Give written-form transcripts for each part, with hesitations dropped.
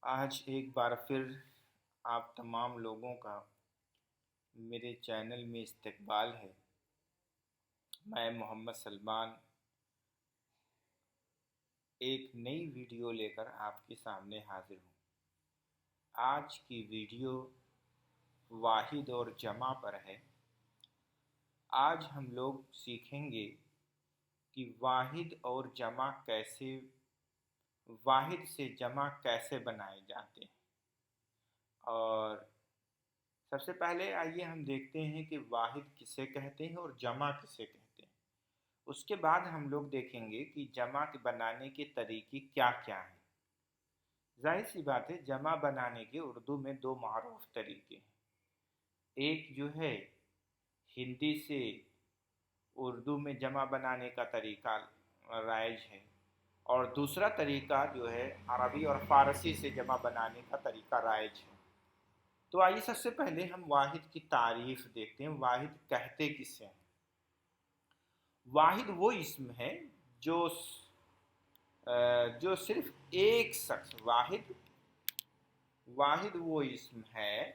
آج ایک بار پھر آپ تمام لوگوں کا میرے چینل میں استقبال ہے۔ میں محمد سلمان ایک نئی ویڈیو لے کر آپ کے سامنے حاضر ہوں۔ آج کی ویڈیو واحد اور جمع پر ہے۔ آج ہم لوگ سیکھیں گے کہ واحد سے جمع کیسے بنائے جاتے ہیں، اور سب سے پہلے آئیے ہم دیکھتے ہیں کہ واحد کسے کہتے ہیں اور جمع کسے کہتے ہیں۔ اس کے بعد ہم لوگ دیکھیں گے کہ جمع بنانے کے طریقے کیا کیا ہیں۔ ظاہر سی بات ہے، جمع بنانے کے اردو میں دو معروف طریقے ہیں۔ ایک جو ہے ہندی سے اردو میں جمع بنانے کا طریقہ رائج ہے، اور دوسرا طریقہ جو ہے عربی اور فارسی سے جمع بنانے کا طریقہ رائج ہے۔ تو آئیے سب سے پہلے ہم واحد کی تعریف دیکھتے ہیں۔ واحد کہتے کسے ہیں؟ واحد وہ اسم ہے جو صرف ایک شخص واحد وہ اسم ہے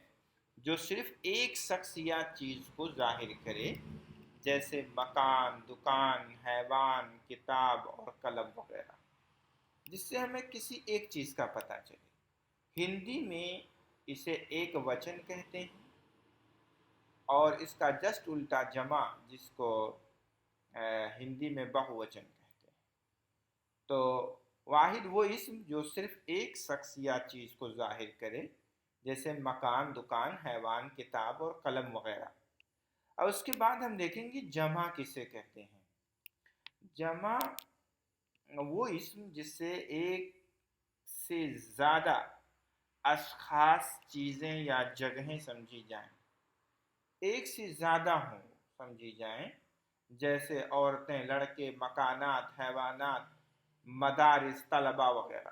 جو صرف ایک شخص یا چیز کو ظاہر کرے، جیسے مکان، دکان، حیوان، کتاب اور قلم وغیرہ، جس سے ہمیں کسی ایک چیز کا پتہ چلے۔ ہندی میں اسے ایک وچن کہتے ہیں، اور اس کا جسٹ الٹا جمع، جس کو ہندی میں بہووچن کہتے ہیں۔ تو واحد وہ اسم جو صرف ایک شخص یا چیز کو ظاہر کرے، جیسے مکان، دکان، حیوان، کتاب اور قلم وغیرہ۔ اور اس کے بعد ہم دیکھیں گے جمع کسے کہتے ہیں۔ جمع وہ اسم جس سے ایک سے زیادہ اشخاص، چیزیں یا جگہیں سمجھی جائیں، ایک سے زیادہ ہوں سمجھی جائیں، جیسے عورتیں، لڑکے، مکانات، حیوانات، مدارس، طلباء وغیرہ۔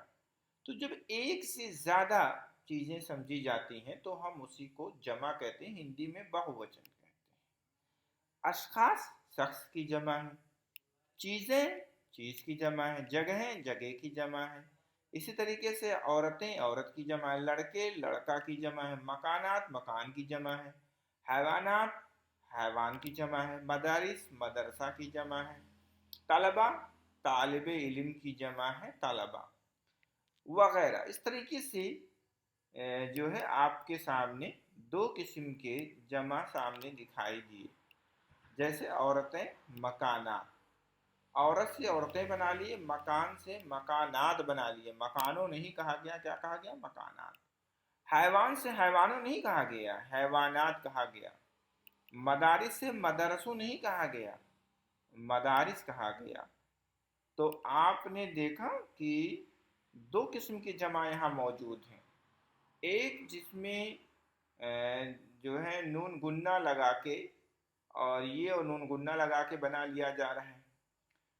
تو جب ایک سے زیادہ چیزیں سمجھی جاتی ہیں تو ہم اسی کو جمع کہتے ہیں، ہندی میں بہووچن کہتے ہیں۔ اشخاص شخص کی جمع ہے، چیزیں چیز کی جمع ہے، جگہیں جگہ کی جمع ہے۔ اسی طریقے سے عورتیں عورت کی جمع ہے، لڑکے لڑکا کی جمع ہے، مکانات مکان کی جمع ہے، حیوانات حیوان کی جمع ہے، مدارس مدرسہ کی جمع ہے، طلباء طالب علم کی جمع ہے، طلباء وغیرہ۔ اس طریقے سے جو ہے آپ کے سامنے دو قسم کے جمع سامنے دکھائی دیے، جیسے عورتیں، مکانات۔ عورت سے عورتیں بنا لیے، مکان سے مکانات بنا لیے، مکانوں نہیں کہا گیا، کیا کہا گیا؟ مکانات۔ حیوان سے حیوانوں نہیں کہا گیا، حیوانات کہا گیا۔ مدارس سے مدرسوں نہیں کہا گیا، مدارس کہا گیا۔ تو آپ نے دیکھا کہ دو قسم کی جمع یہاں موجود ہیں۔ ایک جس میں جو ہے نون گنہ لگا کے، اور یہ نون گنہ لگا کے بنا لیا جا رہا ہے،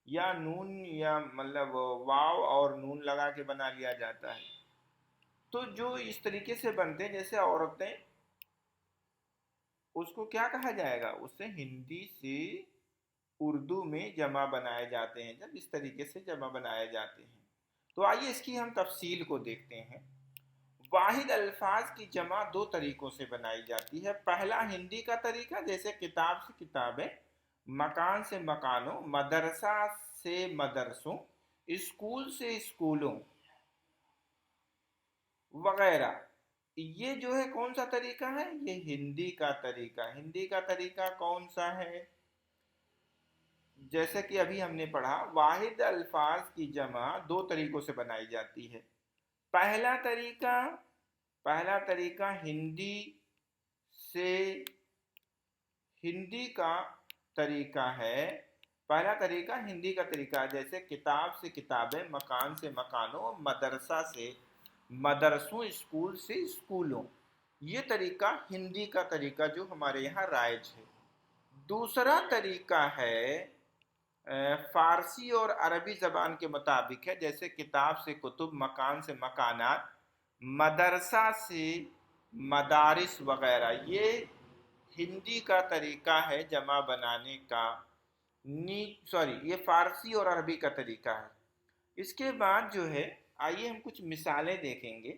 یا نون یا مطلب واو اور نون لگا کے بنا لیا جاتا ہے۔ تو جو اس طریقے سے بنتے ہیں، جیسے عورتیں، اس کو کیا کہا جائے گا؟ اسے ہندی سے اردو میں جمع بنائے جاتے ہیں، جب اس طریقے سے جمع بنائے جاتے ہیں۔ تو آئیے اس کی ہم تفصیل کو دیکھتے ہیں۔ واحد الفاظ کی جمع دو طریقوں سے بنائی جاتی ہے۔ پہلا ہندی کا طریقہ، جیسے کتاب سے کتابیں، مکان سے مکانوں، مدرسہ سے مدرسوں، اسکول سے اسکولوں وغیرہ۔ یہ جو ہے کون سا طریقہ ہے؟ یہ ہندی کا طریقہ۔ ہندی کا طریقہ کون سا ہے؟ جیسے کہ ابھی ہم نے پڑھا، واحد الفاظ کی جمع دو طریقوں سے بنائی جاتی ہے۔ پہلا طریقہ ہندی کا طریقہ ہے۔ پہلا طریقہ ہندی کا طریقہ ہے، جیسے کتاب سے کتابیں، مکان سے مکانوں، مدرسہ سے مدرسوں، اسکول سے اسکولوں۔ یہ طریقہ ہندی کا طریقہ جو ہمارے یہاں رائج ہے۔ دوسرا طریقہ ہے فارسی اور عربی زبان کے مطابق ہے، جیسے کتاب سے کتب، مکان سے مکانات، مدرسہ سے مدارس وغیرہ۔ یہ ہندی کا طریقہ ہے جمع بنانے کا، یہ فارسی اور عربی کا طریقہ ہے۔ اس کے بعد جو ہے، آئیے ہم کچھ مثالیں دیکھیں گے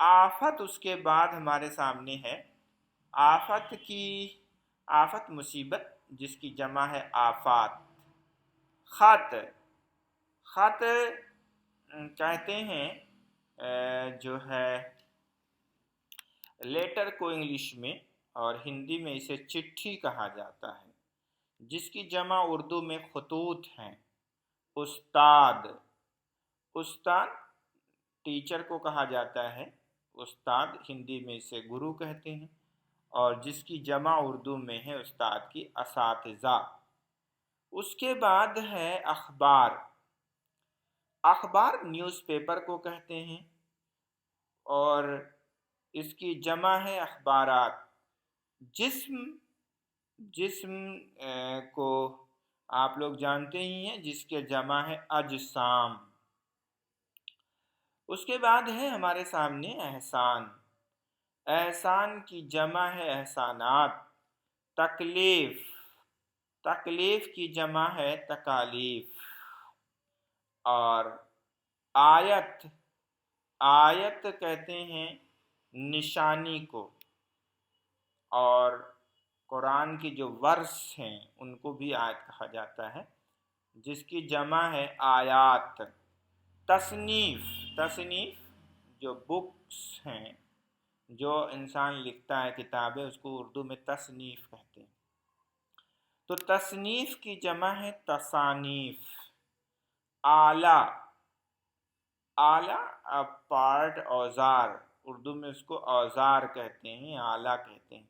آفت اس کے بعد ہمارے سامنے ہے، آفت مصیبت جس کی جمع ہے آفات۔ خط، خط کہتے ہیں جو ہے لیٹر کو انگلش میں، اور ہندی میں اسے چٹھی کہا جاتا ہے، جس کی جمع اردو میں خطوط ہیں۔ استاد، استاد ٹیچر کو کہا جاتا ہے، استاد ہندی میں اسے گرو کہتے ہیں، اور جس کی جمع اردو میں ہے استاد کی اساتذہ۔ اس کے بعد ہے اخبار، اخبار نیوز پیپر کو کہتے ہیں، اور اس کی جمع ہے اخبارات۔ جسم کو آپ لوگ جانتے ہی ہیں، جس کے جمع ہے اجسام۔ اس کے بعد ہے ہمارے سامنے احسان، احسان کی جمع ہے احسانات۔ تکلیف، تکلیف کی جمع ہے تکالیف۔ اور آیت، آیت کہتے ہیں نشانی کو، اور قرآن کی جو ورس ہیں ان کو بھی آیت کہا جاتا ہے، جس کی جمع ہے آیات۔ تصنیف، تصنیف جو بکس ہیں، جو انسان لکھتا ہے کتابیں، اس کو اردو میں تصنیف کہتے ہیں۔ تو تصنیف کی جمع ہے تصانیف۔ آلہ، آلہ پارٹ، اوزار، اردو میں اس کو اوزار کہتے ہیں، آلہ کہتے ہیں۔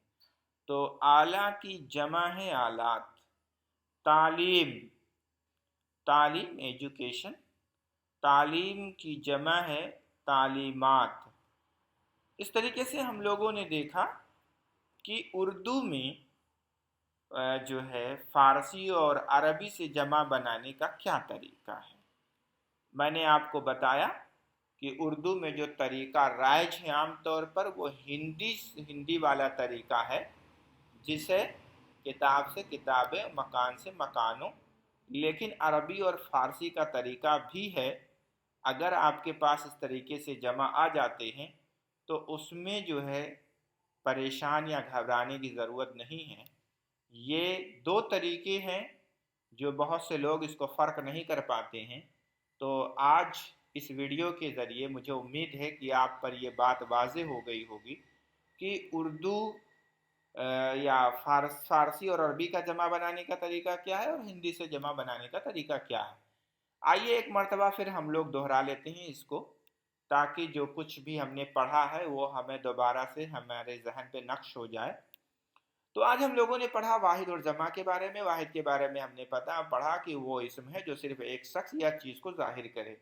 تو آلہ کی جمع ہے آلات۔ تعلیم، تعلیم ایجوکیشن، تعلیم کی جمع ہے تعلیمات۔ اس طریقے سے ہم لوگوں نے دیکھا کہ اردو میں جو ہے فارسی اور عربی سے جمع بنانے کا کیا طریقہ ہے۔ میں نے آپ کو بتایا کہ اردو میں جو طریقہ رائج ہے عام طور پر وہ ہندی والا طریقہ ہے، جسے کتاب سے کتابیں، مکان سے مکانوں۔ لیکن عربی اور فارسی کا طریقہ بھی ہے، اگر آپ کے پاس اس طریقے سے جمع آ جاتے ہیں تو اس میں جو ہے پریشان یا گھبرانے کی ضرورت نہیں ہے۔ یہ دو طریقے ہیں جو بہت سے لوگ اس کو فرق نہیں کر پاتے ہیں۔ تو آج اس ویڈیو کے ذریعے مجھے امید ہے کہ آپ پر یہ بات واضح ہو گئی ہوگی کہ اردو یا فارسی اور عربی کا جمع بنانے کا طریقہ کیا ہے، اور ہندی سے جمع بنانے کا طریقہ کیا ہے۔ آئیے ایک مرتبہ پھر ہم لوگ دہرا لیتے ہیں اس کو، تاکہ جو کچھ بھی ہم نے پڑھا ہے وہ ہمیں دوبارہ سے ہمارے ذہن پہ نقش ہو جائے۔ تو آج ہم لوگوں نے پڑھا واحد اور جمع کے بارے میں۔ واحد کے بارے میں ہم نے پڑھا کہ وہ اسم ہے جو صرف ایک شخص یا چیز کو ظاہر کرے،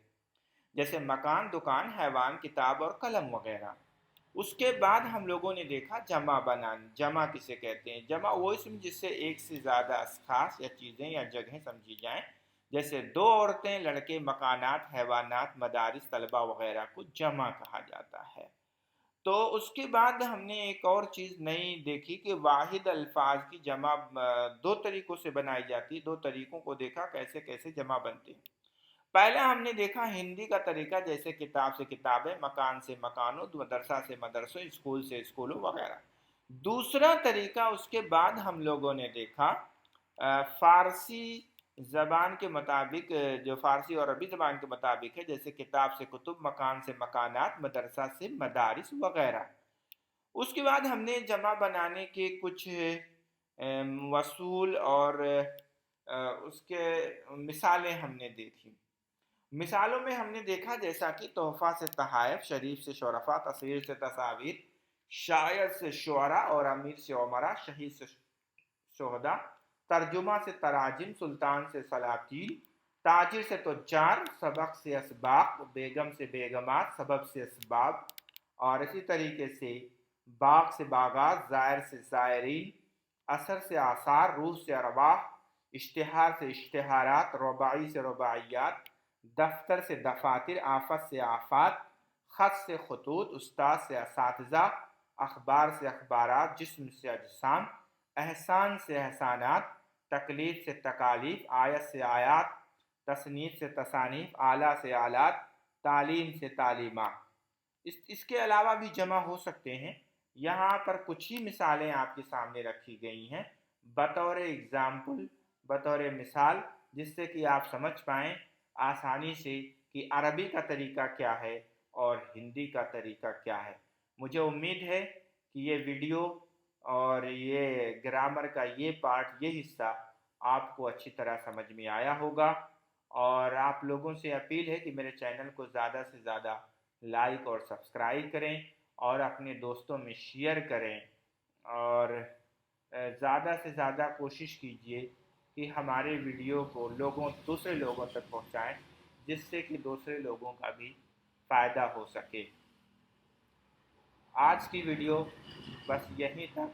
جیسے مکان، دکان، حیوان، کتاب اور قلم وغیرہ۔ اس کے بعد ہم لوگوں نے دیکھا جمع بنانا، جمع کسے کہتے ہیں۔ جمع وہ اسم جس سے ایک سے زیادہ اشخاص یا چیزیں یا جگہیں سمجھی جائیں، جیسے دو عورتیں، لڑکے، مکانات، حیوانات، مدارس، طلبہ وغیرہ کو جمع کہا جاتا ہے۔ تو اس کے بعد ہم نے ایک اور چیز نئی دیکھی کہ واحد الفاظ کی جمع دو طریقوں سے بنائی جاتی ہے۔ دو طریقوں کو دیکھا کیسے کیسے جمع بنتے ہیں۔ پہلا ہم نے دیکھا ہندی کا طریقہ، جیسے کتاب سے کتابیں، مکان سے مکانوں، مدرسہ سے مدرسوں، اسکول سے اسکولوں وغیرہ۔ دوسرا طریقہ اس کے بعد ہم لوگوں نے دیکھا فارسی زبان کے مطابق، جو فارسی اور عربی زبان کے مطابق ہے، جیسے کتاب سے کتب، مکان سے مکانات، مدرسہ سے مدارس وغیرہ۔ اس کے بعد ہم نے جمع بنانے کے کچھ اصول اور اس کے مثالیں ہم نے دیکھی۔ مثالوں میں ہم نے دیکھا جیسا کہ تحفہ سے تحائف، شریف سے شرفا، تصویر سے تصاویر، شاعر سے شعراء اور امیر سے عمرا، شہید سے شہداء، ترجمہ سے تراجم، سلطان سے سلاطین، تاجر سے تجار، سبق سے اسباق، بیگم سے بیگمات، سبب سے اسباب، اور اسی طریقے سے باغ سے باغات، زائر سے زائرین، اثر سے آثار، روح سے ارواح، اشتہار سے اشتہارات، رباعی سے رباعیات، دفتر سے دفاتر، آفت سے آفات، خط سے خطوط، استاد سے اساتذہ، اخبار سے اخبارات، جسم سے اجسام، احسان سے احسانات، تکلیف سے تکالیف، آیت سے آیات، تصنیف سے تصانیف، آلہ سے آلات، تعلیم سے تعلیمات۔ اس کے علاوہ بھی جمع ہو سکتے ہیں. یہاں پر کچھ ہی مثالیں آپ کے سامنے رکھی گئی ہیں بطور ایگزامپل، بطور مثال، جس سے کہ آپ سمجھ پائیں آسانی سے کہ عربی کا طریقہ کیا ہے اور ہندی کا طریقہ کیا ہے. مجھے امید ہے کہ یہ ویڈیو اور یہ گرامر کا یہ پارٹ، یہ حصہ آپ کو اچھی طرح سمجھ میں آیا ہوگا. اور آپ لوگوں سے اپیل ہے کہ میرے چینل کو زیادہ سے زیادہ لائک اور سبسکرائب کریں اور اپنے دوستوں میں شیئر کریں، اور زیادہ سے زیادہ کوشش کیجیے کہ ہمارے ویڈیو کو دوسرے لوگوں تک پہنچائیں، جس سے کہ دوسرے لوگوں کا بھی فائدہ ہو سکے. آج کی ویڈیو بس یہیں تک.